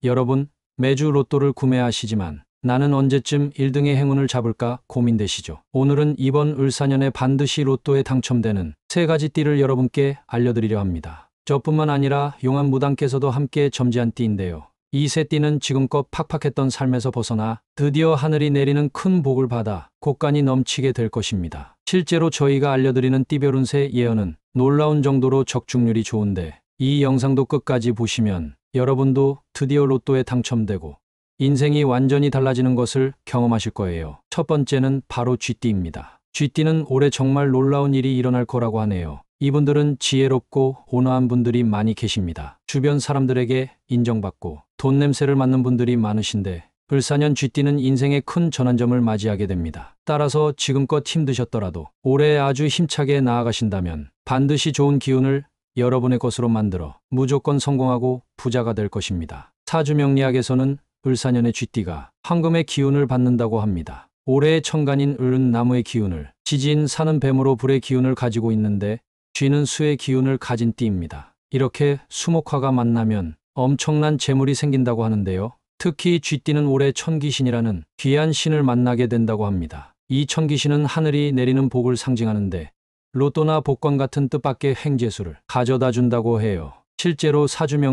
여러분, 매주 로또를 구매하시지만 나는 언제쯤 1등의 행운을 잡을까 고민되시죠? 오늘은 이번 을사년에 반드시 로또에 당첨되는 3가지 띠를 여러분께 알려드리려 합니다. 저뿐만 아니라 용한 무당께서도 함께 점지한 띠인데요. 이 세 띠는 지금껏 팍팍했던 삶에서 벗어나 드디어 하늘이 내리는 큰 복을 받아 곳간이 넘치게 될 것입니다. 실제로 저희가 알려드리는 띠별 운세 예언은 놀라운 정도로 적중률이 좋은데 이 영상도 끝까지 보시면 여러분도 드디어 로또에 당첨되고 인생이 완전히 달라지는 것을 경험하실 거예요. 첫 번째는 바로 쥐띠입니다. 쥐띠는 올해 정말 놀라운 일이 일어날 거라고 하네요. 이분들은 지혜롭고 온화한 분들이 많이 계십니다. 주변 사람들에게 인정받고 돈 냄새를 맡는 분들이 많으신데 을사년 쥐띠는 인생의 큰 전환점을 맞이하게 됩니다. 따라서 지금껏 힘드셨더라도 올해 아주 힘차게 나아가신다면 반드시 좋은 기운을 여러분의 것으로 만들어 무조건 성공하고 부자가 될 것입니다. 사주명리학에서는 을사년의 쥐띠가 황금의 기운을 받는다고 합니다. 올해의 천간인 을은 나무의 기운을, 지지인 산은 뱀으로 불의 기운을 가지고 있는데 쥐는 수의 기운을 가진 띠입니다. 이렇게 수목화가 만나면 엄청난 재물이 생긴다고 하는데요. 특히 쥐띠는 올해 천기신이라는 귀한 신을 만나게 된다고 합니다. 이 천기신은 하늘이 내리는 복을 상징하는데 로또나 복권 같은 뜻밖의 횡재수를 가져다 준다고 해요. 실제로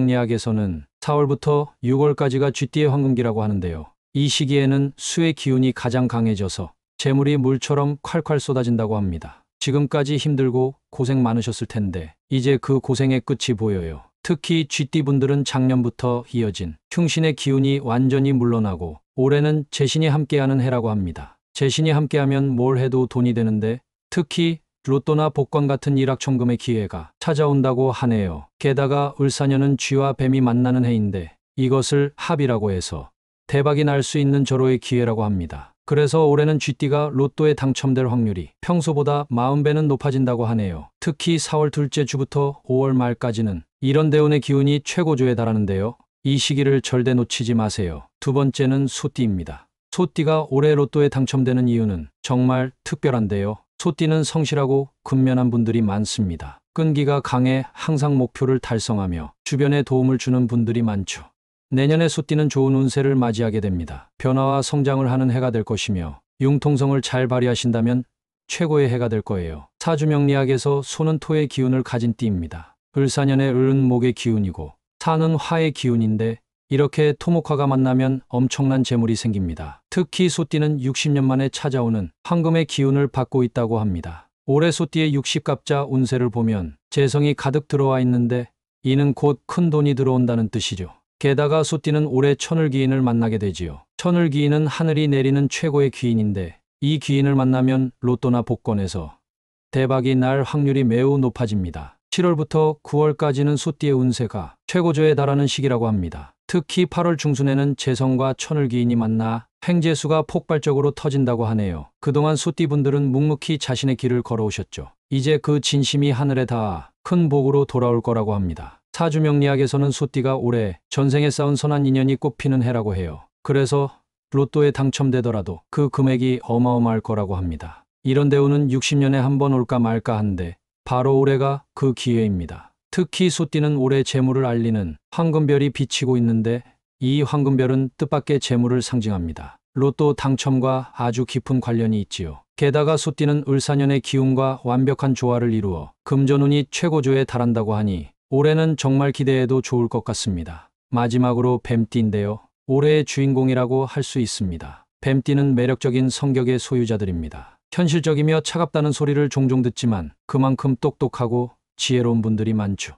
사주명리학에서는 4월부터 6월까지가 쥐띠의 황금기라고 하는데요. 이 시기에는 수의 기운이 가장 강해져서 재물이 물처럼 콸콸 쏟아진다고 합니다. 지금까지 힘들고 고생 많으셨을 텐데 이제 그 고생의 끝이 보여요. 특히 쥐띠분들은 작년부터 이어진 흉신의 기운이 완전히 물러나고 올해는 재신이 함께하는 해라고 합니다. 재신이 함께하면 뭘 해도 돈이 되는데 특히 로또나 복권 같은 일확천금의 기회가 찾아온다고 하네요. 게다가 을사년은 쥐와 뱀이 만나는 해인데 이것을 합이라고 해서 대박이 날 수 있는 절호의 기회라고 합니다. 그래서 올해는 쥐띠가 로또에 당첨될 확률이 평소보다 40배는 높아진다고 하네요. 특히 4월 둘째 주부터 5월 말까지는 이런 대운의 기운이 최고조에 달하는데요. 이 시기를 절대 놓치지 마세요. 두 번째는 소띠입니다. 소띠가 올해 로또에 당첨되는 이유는 정말 특별한데요. 소띠는 성실하고 근면한 분들이 많습니다. 끈기가 강해 항상 목표를 달성하며 주변에 도움을 주는 분들이 많죠. 내년에 소띠는 좋은 운세를 맞이하게 됩니다. 변화와 성장을 하는 해가 될 것이며 융통성을 잘 발휘하신다면 최고의 해가 될 거예요. 사주명리학에서 소는 토의 기운을 가진 띠입니다. 을사년의 을은 목의 기운이고 사는 화의 기운인데 이렇게 토목화가 만나면 엄청난 재물이 생깁니다. 특히 소띠는 60년 만에 찾아오는 황금의 기운을 받고 있다고 합니다. 올해 소띠의 60갑자 운세를 보면 재성이 가득 들어와 있는데 이는 곧 큰 돈이 들어온다는 뜻이죠. 게다가 소띠는 올해 천을귀인을 만나게 되지요. 천을귀인은 하늘이 내리는 최고의 귀인인데 이 귀인을 만나면 로또나 복권에서 대박이 날 확률이 매우 높아집니다. 7월부터 9월까지는 소띠의 운세가 최고조에 달하는 시기라고 합니다. 특히 8월 중순에는 재성과 천을귀인이 만나 횡재수가 폭발적으로 터진다고 하네요. 그동안 소띠분들은 묵묵히 자신의 길을 걸어오셨죠. 이제 그 진심이 하늘에 닿아 큰 복으로 돌아올 거라고 합니다. 사주명리학에서는 소띠가 올해 전생에 쌓은 선한 인연이 꽃피는 해라고 해요. 그래서 로또에 당첨되더라도 그 금액이 어마어마할 거라고 합니다. 이런 대우는 60년에 한 번 올까 말까 한데 바로 올해가 그 기회입니다. 특히 소띠는 올해 재물을 알리는 황금별이 비치고 있는데 이 황금별은 뜻밖의 재물을 상징합니다. 로또 당첨과 아주 깊은 관련이 있지요. 게다가 소띠는 을사년의 기운과 완벽한 조화를 이루어 금전운이 최고조에 달한다고 하니 올해는 정말 기대해도 좋을 것 같습니다. 마지막으로 뱀띠인데요. 올해의 주인공이라고 할 수 있습니다. 뱀띠는 매력적인 성격의 소유자들입니다. 현실적이며 차갑다는 소리를 종종 듣지만 그만큼 똑똑하고 지혜로운 분들이 많죠.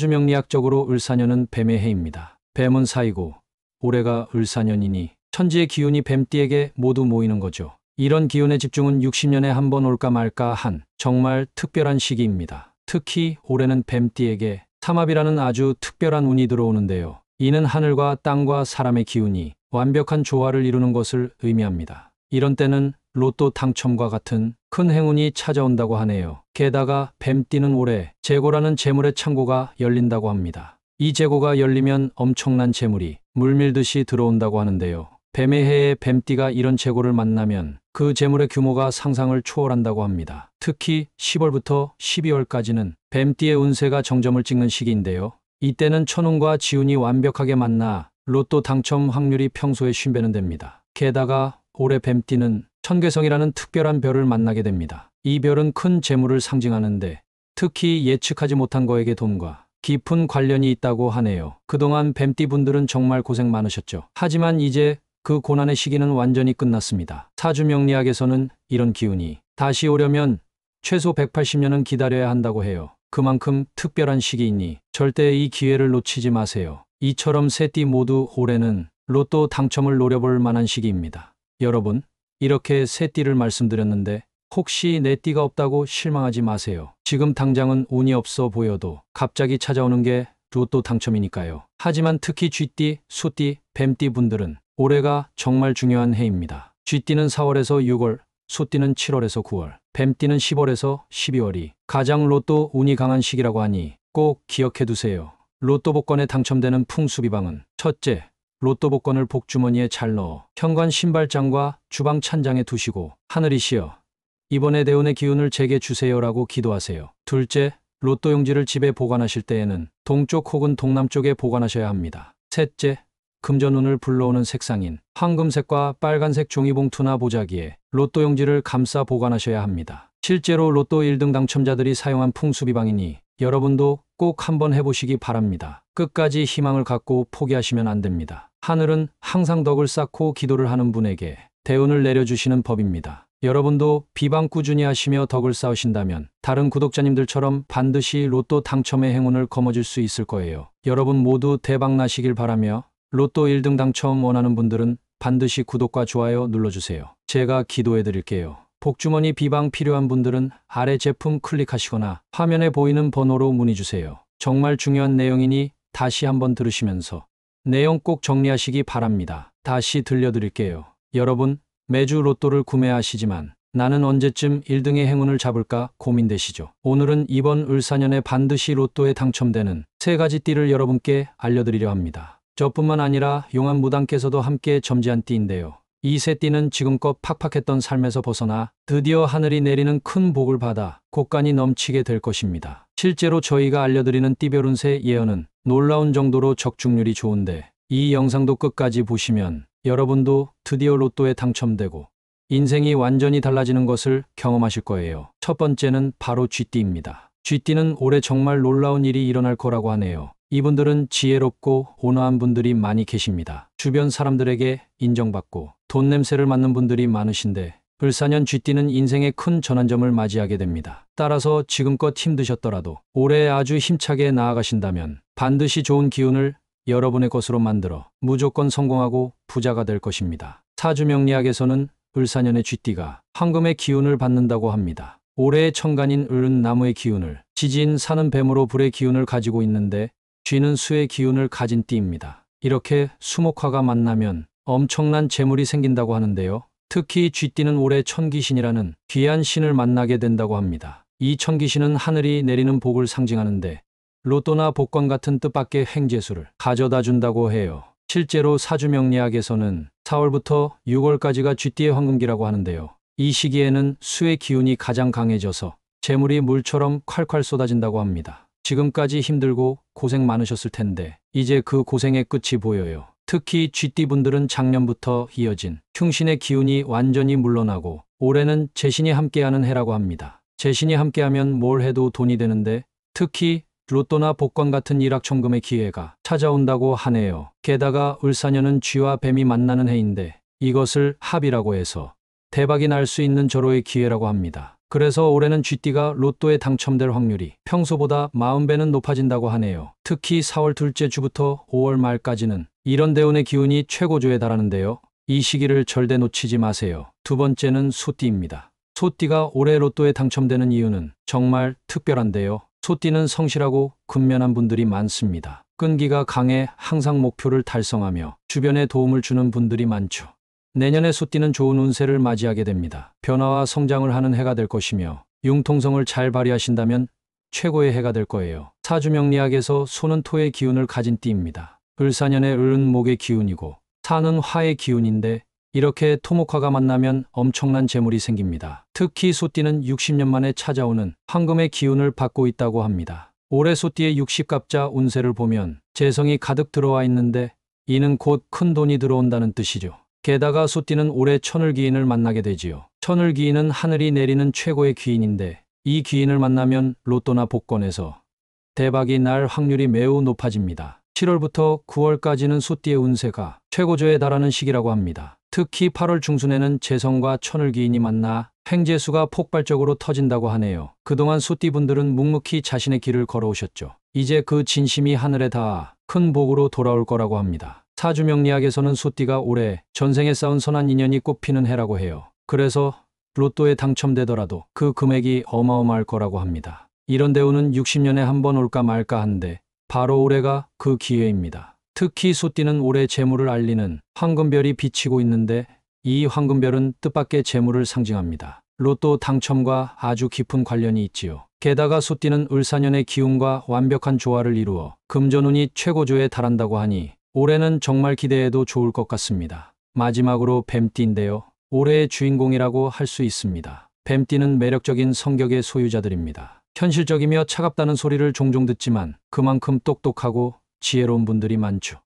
사주명리학적으로 을사년은 뱀의 해입니다. 뱀은 사이고 올해가 을사년이니 천지의 기운이 뱀띠에게 모두 모이는 거죠. 이런 기운의 집중은 60년에 한 번 올까 말까 한 정말 특별한 시기입니다. 특히 올해는 뱀띠에게 삼합이라는 아주 특별한 운이 들어오는데요. 이는 하늘과 땅과 사람의 기운이 완벽한 조화를 이루는 것을 의미합니다. 이런 때는 로또 당첨과 같은 큰 행운이 찾아온다고 하네요. 게다가 뱀띠는 올해 재고라는 재물의 창고가 열린다고 합니다. 이 재고가 열리면 엄청난 재물이 물밀듯이 들어온다고 하는데요. 뱀의 해에 뱀띠가 이런 재고를 만나면 그 재물의 규모가 상상을 초월한다고 합니다. 특히 10월부터 12월까지는 뱀띠의 운세가 정점을 찍는 시기인데요. 이때는 천운과 지운이 완벽하게 만나 로또 당첨 확률이 평소의 50배는 됩니다. 게다가 올해 뱀띠는 천괴성이라는 특별한 별을 만나게 됩니다. 이 별은 큰 재물을 상징하는데 특히 예측하지 못한 거에게 돈과 깊은 관련이 있다고 하네요. 그동안 뱀띠 분들은 정말 고생 많으셨죠. 하지만 이제 그 고난의 시기는 완전히 끝났습니다. 사주명리학에서는 이런 기운이 다시 오려면 최소 180년은 기다려야 한다고 해요. 그만큼 특별한 시기이니 절대 이 기회를 놓치지 마세요. 이처럼 세 띠 모두 올해는 로또 당첨을 노려볼 만한 시기입니다. 여러분, 이렇게 세 띠를 말씀드렸는데 혹시 내 띠가 없다고 실망하지 마세요. 지금 당장은 운이 없어 보여도 갑자기 찾아오는 게 로또 당첨이니까요. 하지만 특히 쥐띠, 소띠, 뱀띠 분들은 올해가 정말 중요한 해입니다. 쥐띠는 4월에서 6월, 소띠는 7월에서 9월, 뱀띠는 10월에서 12월이 가장 로또 운이 강한 시기라고 하니 꼭 기억해 두세요. 로또 복권에 당첨되는 풍수비방은 첫째, 로또 복권을 복주머니에 잘 넣어 현관 신발장과 주방 찬장에 두시고 하늘이시여 이번에 대운의 기운을 제게 주세요라고 기도하세요. 둘째, 로또 용지를 집에 보관하실 때에는 동쪽 혹은 동남쪽에 보관하셔야 합니다. 셋째, 금전운을 불러오는 색상인 황금색과 빨간색 종이봉투나 보자기에 로또 용지를 감싸 보관하셔야 합니다. 실제로 로또 1등 당첨자들이 사용한 풍수비방이니 여러분도 꼭 한번 해보시기 바랍니다. 끝까지 희망을 갖고 포기하시면 안 됩니다. 하늘은 항상 덕을 쌓고 기도를 하는 분에게 대운을 내려주시는 법입니다. 여러분도 비방 꾸준히 하시며 덕을 쌓으신다면 다른 구독자님들처럼 반드시 로또 당첨의 행운을 거머쥘 수 있을 거예요. 여러분 모두 대박 나시길 바라며 로또 1등 당첨 원하는 분들은 반드시 구독과 좋아요 눌러주세요. 제가 기도해 드릴게요. 복주머니 비방 필요한 분들은 아래 제품 클릭하시거나 화면에 보이는 번호로 문의주세요. 정말 중요한 내용이니 다시 한번 들으시면서 내용 꼭 정리하시기 바랍니다. 다시 들려드릴게요. 여러분, 매주 로또를 구매하시지만 나는 언제쯤 1등의 행운을 잡을까 고민되시죠? 오늘은 이번 을사년에 반드시 로또에 당첨되는 세 가지 띠를 여러분께 알려드리려 합니다. 저뿐만 아니라 용한 무당께서도 함께 점지한 띠인데요. 이 세 띠는 지금껏 팍팍했던 삶에서 벗어나 드디어 하늘이 내리는 큰 복을 받아 곳간이 넘치게 될 것입니다. 실제로 저희가 알려드리는 띠별 운세 예언은 놀라운 정도로 적중률이 좋은데 이 영상도 끝까지 보시면 여러분도 드디어 로또에 당첨되고 인생이 완전히 달라지는 것을 경험하실 거예요. 첫 번째는 바로 쥐띠입니다. 쥐띠는 올해 정말 놀라운 일이 일어날 거라고 하네요. 이분들은 지혜롭고 온화한 분들이 많이 계십니다. 주변 사람들에게 인정받고 돈 냄새를 맡는 분들이 많으신데 을사년 쥐띠는 인생의 큰 전환점을 맞이하게 됩니다. 따라서 지금껏 힘드셨더라도 올해 아주 힘차게 나아가신다면 반드시 좋은 기운을 여러분의 것으로 만들어 무조건 성공하고 부자가 될 것입니다. 사주명리학에서는 을사년의 쥐띠가 황금의 기운을 받는다고 합니다. 올해의 천간인 을은 나무의 기운을, 지지인 산은 뱀으로 불의 기운을 가지고 있는데 쥐는 수의 기운을 가진 띠입니다. 이렇게 수목화가 만나면 엄청난 재물이 생긴다고 하는데요. 특히 쥐띠는 올해 천기신이라는 귀한 신을 만나게 된다고 합니다. 이 천기신은 하늘이 내리는 복을 상징하는데 로또나 복권 같은 뜻밖의 행재수를 가져다 준다고 해요. 실제로 사주명리학에서는 4월부터 6월까지가 쥐띠의 황금기라고 하는데요. 이 시기에는 수의 기운이 가장 강해져서 재물이 물처럼 콸콸 쏟아진다고 합니다. 지금까지 힘들고 고생 많으셨을 텐데 이제 그 고생의 끝이 보여요. 특히 쥐띠분들은 작년부터 이어진 흉신의 기운이 완전히 물러나고 올해는 재신이 함께하는 해라고 합니다. 재신이 함께하면 뭘 해도 돈이 되는데 특히 로또나 복권 같은 일확천금의 기회가 찾아온다고 하네요. 게다가 을사년은 쥐와 뱀이 만나는 해인데 이것을 합이라고 해서 대박이 날 수 있는 절호의 기회라고 합니다. 그래서 올해는 쥐띠가 로또에 당첨될 확률이 평소보다 40배는 높아진다고 하네요. 특히 4월 둘째 주부터 5월 말까지는 이런 대운의 기운이 최고조에 달하는데요. 이 시기를 절대 놓치지 마세요. 두 번째는 소띠입니다. 소띠가 올해 로또에 당첨되는 이유는 정말 특별한데요. 소띠는 성실하고 근면한 분들이 많습니다. 끈기가 강해 항상 목표를 달성하며 주변에 도움을 주는 분들이 많죠. 내년에 소띠는 좋은 운세를 맞이하게 됩니다. 변화와 성장을 하는 해가 될 것이며 융통성을 잘 발휘하신다면 최고의 해가 될 거예요. 사주명리학에서 소는 토의 기운을 가진 띠입니다. 을사년의 을은 목의 기운이고 사는 화의 기운인데 이렇게 토목화가 만나면 엄청난 재물이 생깁니다. 특히 소띠는 60년 만에 찾아오는 황금의 기운을 받고 있다고 합니다. 올해 소띠의 60갑자 운세를 보면 재성이 가득 들어와 있는데 이는 곧 큰 돈이 들어온다는 뜻이죠. 게다가 소띠는 올해 천을귀인을 만나게 되지요. 천을귀인은 하늘이 내리는 최고의 귀인인데 이 귀인을 만나면 로또나 복권에서 대박이 날 확률이 매우 높아집니다. 7월부터 9월까지는 소띠의 운세가 최고조에 달하는 시기라고 합니다. 특히 8월 중순에는 재성과 천을귀인이 만나 횡재수가 폭발적으로 터진다고 하네요. 그동안 소띠분들은 묵묵히 자신의 길을 걸어오셨죠. 이제 그 진심이 하늘에 닿아 큰 복으로 돌아올 거라고 합니다. 사주명리학에서는 소띠가 올해 전생에 쌓은 선한 인연이 꽃피는 해라고 해요. 그래서 로또에 당첨되더라도 그 금액이 어마어마할 거라고 합니다. 이런 대우는 60년에 한 번 올까 말까 한데 바로 올해가 그 기회입니다. 특히 소띠는 올해 재물을 알리는 황금별이 비치고 있는데 이 황금별은 뜻밖의 재물을 상징합니다. 로또 당첨과 아주 깊은 관련이 있지요. 게다가 소띠는 을사년의 기운과 완벽한 조화를 이루어 금전운이 최고조에 달한다고 하니 올해는 정말 기대해도 좋을 것 같습니다. 마지막으로 뱀띠인데요. 올해의 주인공이라고 할 수 있습니다. 뱀띠는 매력적인 성격의 소유자들입니다. 현실적이며 차갑다는 소리를 종종 듣지만 그만큼 똑똑하고 지혜로운 분들이 많죠.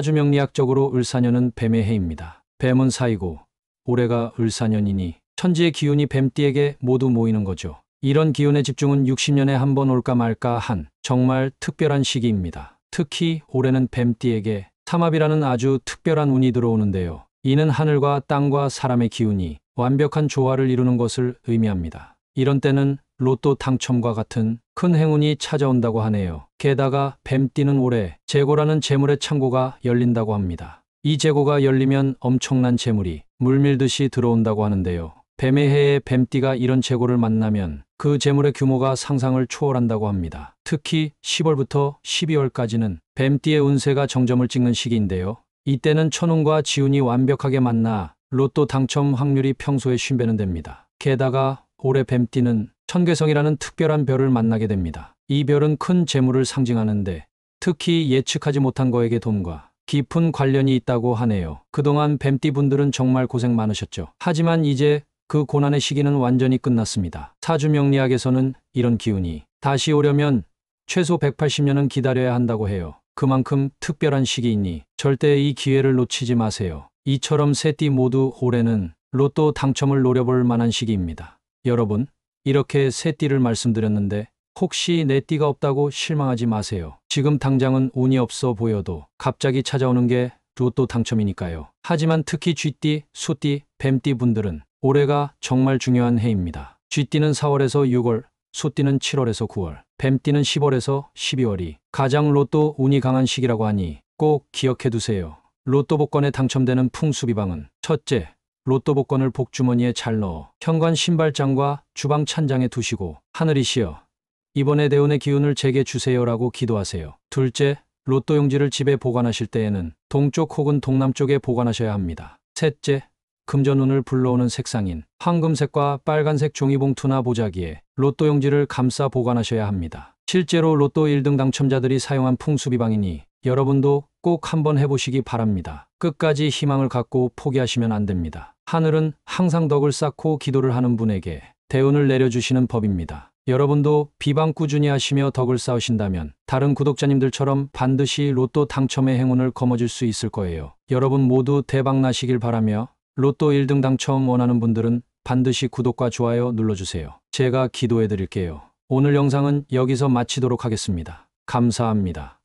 사주명리학적으로 을사년은 뱀의 해입니다. 뱀은 사이고 올해가 을사년이니 천지의 기운이 뱀띠에게 모두 모이는 거죠. 이런 기운의 집중은 60년에 한 번 올까 말까 한 정말 특별한 시기입니다. 특히 올해는 뱀띠에게 삼합이라는 아주 특별한 운이 들어오는데요. 이는 하늘과 땅과 사람의 기운이 완벽한 조화를 이루는 것을 의미합니다. 이런 때는 로또 당첨과 같은 큰 행운이 찾아온다고 하네요. 게다가 뱀띠는 올해 재고라는 재물의 창고가 열린다고 합니다. 이 재고가 열리면 엄청난 재물이 물밀듯이 들어온다고 하는데요. 뱀의 해에 뱀띠가 이런 재고를 만나면 그 재물의 규모가 상상을 초월한다고 합니다. 특히 10월부터 12월까지는 뱀띠의 운세가 정점을 찍는 시기인데요. 이때는 천운과 지운이 완벽하게 만나 로또 당첨 확률이 평소에 50배는 됩니다. 게다가 올해 뱀띠는 천괴성이라는 특별한 별을 만나게 됩니다. 이 별은 큰 재물을 상징하는데 특히 예측하지 못한 거에게 돈과 깊은 관련이 있다고 하네요. 그동안 뱀띠 분들은 정말 고생 많으셨죠. 하지만 이제 그 고난의 시기는 완전히 끝났습니다. 사주명리학에서는 이런 기운이 다시 오려면 최소 180년은 기다려야 한다고 해요. 그만큼 특별한 시기이니 절대 이 기회를 놓치지 마세요. 이처럼 세 띠 모두 올해는 로또 당첨을 노려볼 만한 시기입니다. 여러분, 이렇게 세 띠를 말씀드렸는데 혹시 내 띠가 없다고 실망하지 마세요. 지금 당장은 운이 없어 보여도 갑자기 찾아오는 게 로또 당첨이니까요. 하지만 특히 쥐띠, 소띠, 뱀띠 분들은 올해가 정말 중요한 해입니다. 쥐띠는 4월에서 6월, 소띠는 7월에서 9월, 뱀띠는 10월에서 12월이 가장 로또 운이 강한 시기라고 하니 꼭 기억해 두세요. 로또 복권에 당첨되는 풍수비방은 첫째, 로또 복권을 복주머니에 잘 넣어 현관 신발장과 주방 찬장에 두시고 하늘이시여 이번에 대운의 기운을 제게 주세요라고 기도하세요. 둘째, 로또 용지를 집에 보관하실 때에는 동쪽 혹은 동남쪽에 보관하셔야 합니다. 셋째, 금전운을 불러오는 색상인 황금색과 빨간색 종이봉투나 보자기에 로또 용지를 감싸 보관하셔야 합니다. 실제로 로또 1등 당첨자들이 사용한 풍수비방이니 여러분도 꼭 한번 해보시기 바랍니다. 끝까지 희망을 갖고 포기하시면 안 됩니다. 하늘은 항상 덕을 쌓고 기도를 하는 분에게 대운을 내려주시는 법입니다. 여러분도 비방 꾸준히 하시며 덕을 쌓으신다면 다른 구독자님들처럼 반드시 로또 당첨의 행운을 거머쥘 수 있을 거예요. 여러분 모두 대박 나시길 바라며 로또 1등 당첨 원하는 분들은 반드시 구독과 좋아요 눌러주세요. 제가 기도해 드릴게요. 오늘 영상은 여기서 마치도록 하겠습니다. 감사합니다.